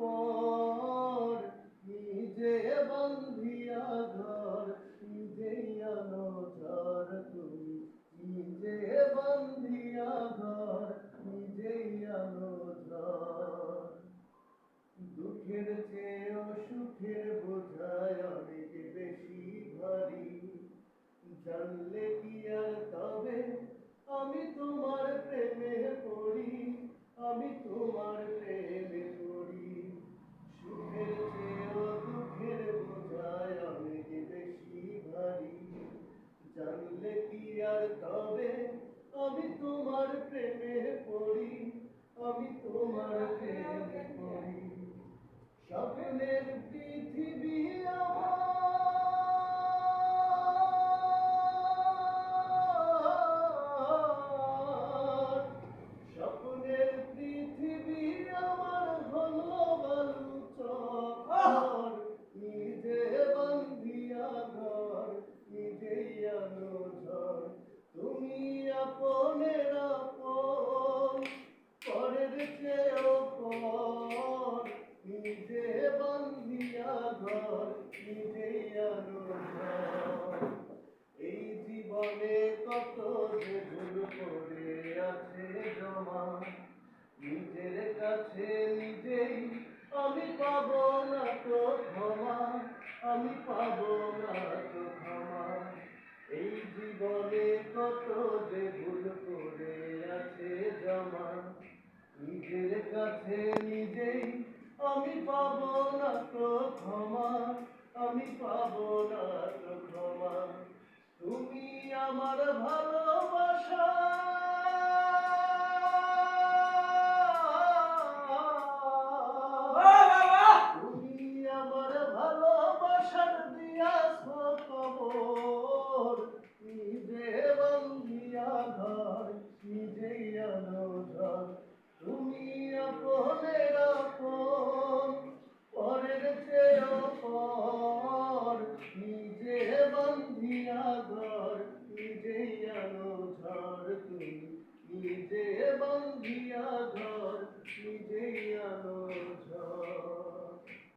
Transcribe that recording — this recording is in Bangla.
পর নিজে বান্ধিয়া ঘর নিজে আনো ঝড় তুমি নিজে বান্ধিয়া ঘর নিজে আনো ঝড় দুঃখের চেয়েও সুখের বোঝায় অনেক বেশি ভারী জানলে কি আর তবে আমি তোমার প্রেমে পড়ি আমি তোমার প্রেমে পড়ি সুখের চেয়েও দুঃখের বোঝায় অনেক বেশি ভারী জানলে কি আর তবে আমি তোমার প্রেমে পড়ি আমি তোমার প্রেমে পড়ি স্বপ্নের পৃথিবী আমার স্বপ্নের পৃথিবী আমার হলো বালু চর নিজে বান্ধিয়া ঘর নিজেই আনো ঝড় তুমি আপনের আপন পরের চেয়েও পর নিজে বান্ধিয়া ঘর নিজেই আনো ঝড় এই জীবনে কত যে ভুল করে আছে জমা নিজের কাছে নিজেই আমি পাবো না তো ক্ষমা আমি পাবো না তো ক্ষমা এই জীবনে কত যে ভুল করে আছে জমা নিজের কাছে নিজেই আমি পাবো না তো ক্ষমা আমি পাবো না তো ক্ষমা তুমি আমার ভালোবাসা